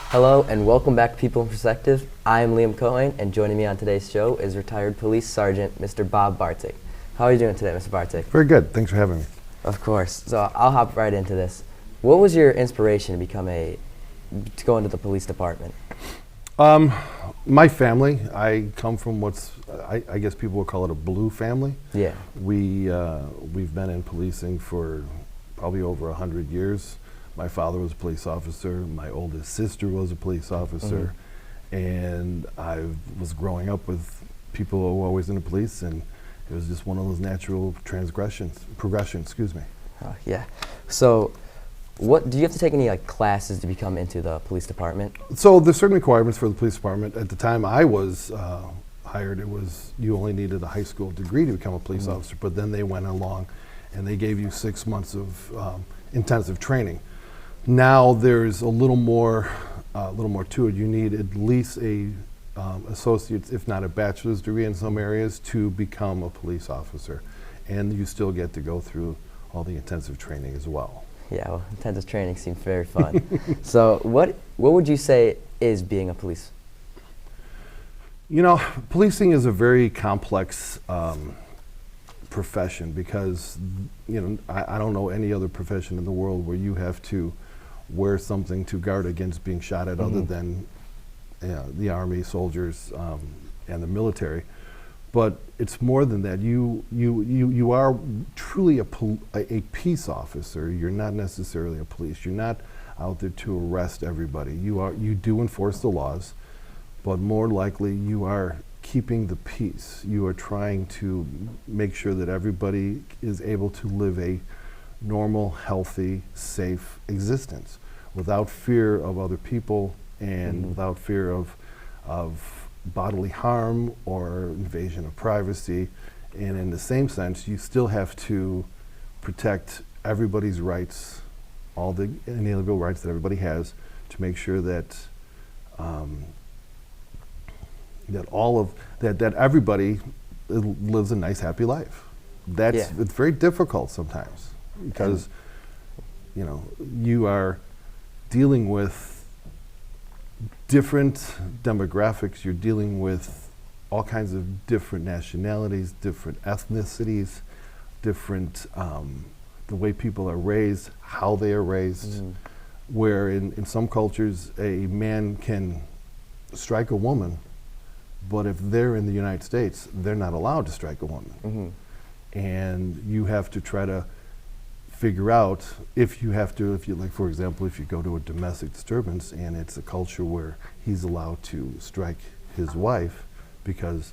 Hello and welcome back to People in Perspective. I am Liam Keohane, and joining me on today's show is retired police sergeant Mr. Bob Bartik. How are you doing today, Mr. Bartik? Very good. Thanks for having me. Of course. So I'll hop right into this. What was your inspiration to go into the police department? My family, I come from I guess people would call it a blue family. Yeah. We've been in policing for probably over 100 years. My father was a police officer. My oldest sister was a police officer. And I was growing up with people who were always in the police, and it was just one of those natural progression, excuse me. Yeah. So do you have to take any classes to become into the police department? So there's certain requirements for the police department. At the time I was hired, you only needed a high school degree to become a police officer, but then they went along and they gave you 6 months of intensive training. Now there's a little more to it. You need at least a associate's, if not a bachelor's degree in some areas, to become a police officer, and you still get to go through all the intensive training as well. Yeah, well, intensive training seems very fun. So what would you say is being a police? You know, policing is a very complex profession because, you know, I don't know any other profession in the world where you have to wear something to guard against being shot at other than the Army, soldiers, and the military. But it's more than that. You are truly a peace officer. You're not necessarily a police. You're not out there to arrest everybody. You do enforce the laws, but more likely you are keeping the peace. You are trying to make sure that everybody is able to live a normal, healthy, safe existence without fear of other people and without fear of bodily harm or invasion of privacy. And in the same sense, you still have to protect everybody's rights, all the inalienable rights that everybody has, to make sure that that everybody lives a nice, happy life. It's very difficult sometimes because you know you are dealing with different demographics. You're dealing with all kinds of different nationalities, different ethnicities, different the way people are raised, how they are raised. Where in some cultures a man can strike a woman, but if they're in the United States, they're not allowed to strike a woman. And you have to try to figure out if you like, for example, if you go to a domestic disturbance and it's a culture where he's allowed to strike his wife because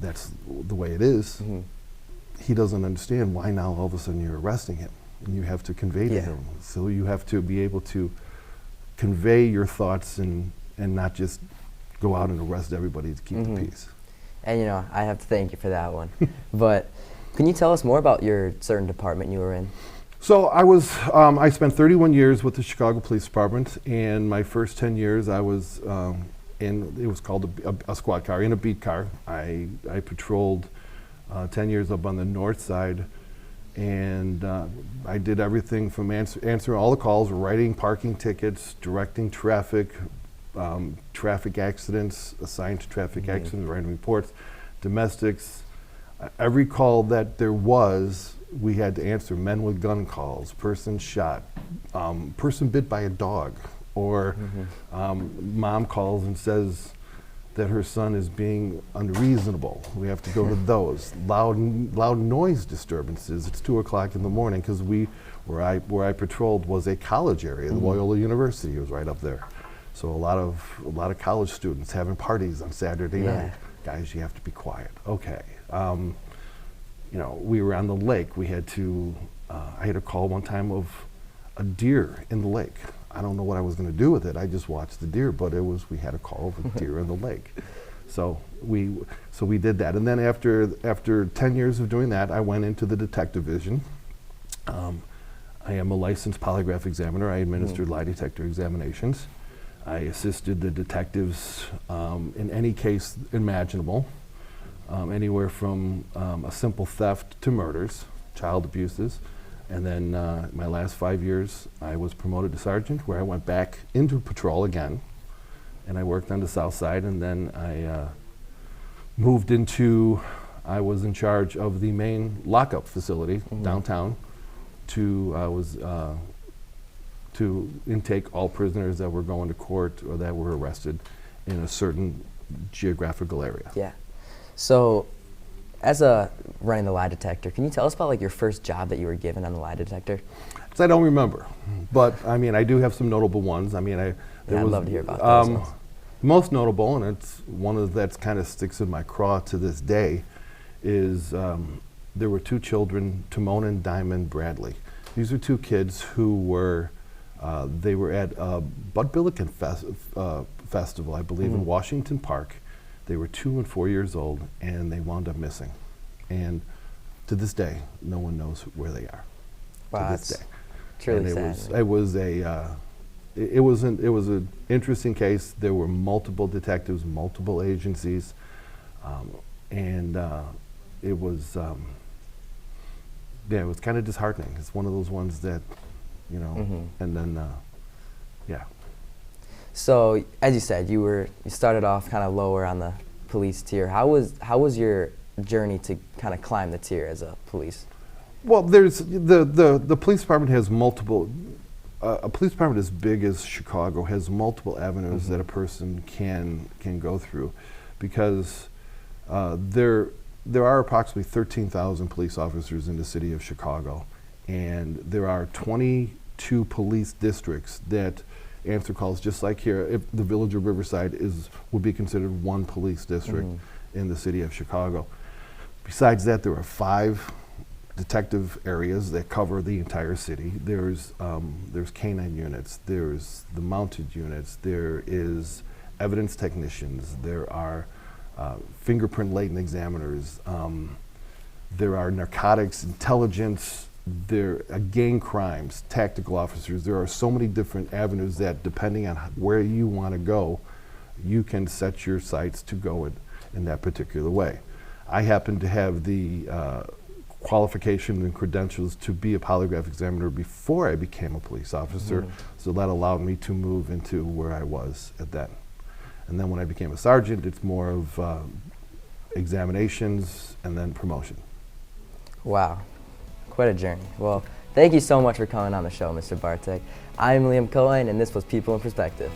that's the way it is, he doesn't understand why now all of a sudden you're arresting him. And you have to convey to him. So you have to be able to convey your thoughts and not just go out and arrest everybody to keep the peace. And you know, I have to thank you for that one. But can you tell us more about your certain department you were in? So I spent 31 years with the Chicago Police Department, and my first 10 years I was it was called a squad car, in a beat car. I patrolled 10 years up on the north side, and I did everything from answering all the calls, writing parking tickets, directing traffic, traffic accidents, assigned to traffic accidents, writing reports, domestics. Every call that there was, we had to answer. Men with gun calls, person shot, person bit by a dog, or mom calls and says that her son is being unreasonable. We have to go to those. Loud noise disturbances. It's 2 o'clock in the morning because where I patrolled was a college area. The Loyola University was right up there. So a lot of college students having parties on Saturday night. Guys, you have to be quiet. Okay. You know, we were on the lake. We had to. I had a call one time of a deer in the lake. I don't know what I was going to do with it. I just watched the deer, but we had a call of a deer in the lake. So we did that, and then after 10 years of doing that, I went into the detective division. I am a licensed polygraph examiner. I administered lie detector examinations. I assisted the detectives in any case imaginable, anywhere from a simple theft to murders, child abuses. And then my last 5 years, I was promoted to sergeant, where I went back into patrol again, and I worked on the south side, and then I moved into, I was in charge of the main lockup facility downtown to intake all prisoners that were going to court or that were arrested in a certain geographical area. Yeah. So, as running the lie detector, can you tell us about like your first job that you were given on the lie detector? So I don't remember, but I mean, I do have some notable ones. I mean, I'd love to hear about those ones. Most notable, and it's one of that's kind of sticks in my craw to this day, is there were two children, Timon and Diamond Bradley. These are two kids who were they were at a Bud Billiken festival, I believe, in Washington Park. They were 2 and 4 years old, and they wound up missing. And to this day, no one knows where they are. Wow, to this day. Truly and sad. It was an interesting case. There were multiple detectives, multiple agencies, and it was it was kind of disheartening. It's one of those ones that, you know, and then yeah. So, as you said, you started off kind of lower on the police tier. How was your journey to kind of climb the tier as a police? Well, there's the police department has multiple. A police department as big as Chicago has multiple avenues that a person can go through, because there are approximately 13,000 police officers in the city of Chicago, and there are 22 police districts that answer calls, just like here. If the village of Riverside would be considered one police district in the city of Chicago. Besides that, there are 5 detective areas that cover the entire city. There's canine units, there's the mounted units, there is evidence technicians, there are fingerprint latent examiners, there are narcotics intelligence, there are gang crimes, tactical officers. There are so many different avenues that, depending on where you want to go, you can set your sights to go in that particular way. I happen to have the qualifications and credentials to be a polygraph examiner before I became a police officer, so that allowed me to move into where I was at that. And then when I became a sergeant, it's more of examinations and then promotion. Wow, quite a journey. Well, thank you so much for coming on the show, Mr. Bartik. I'm Liam Keohane, and this was People in Perspective.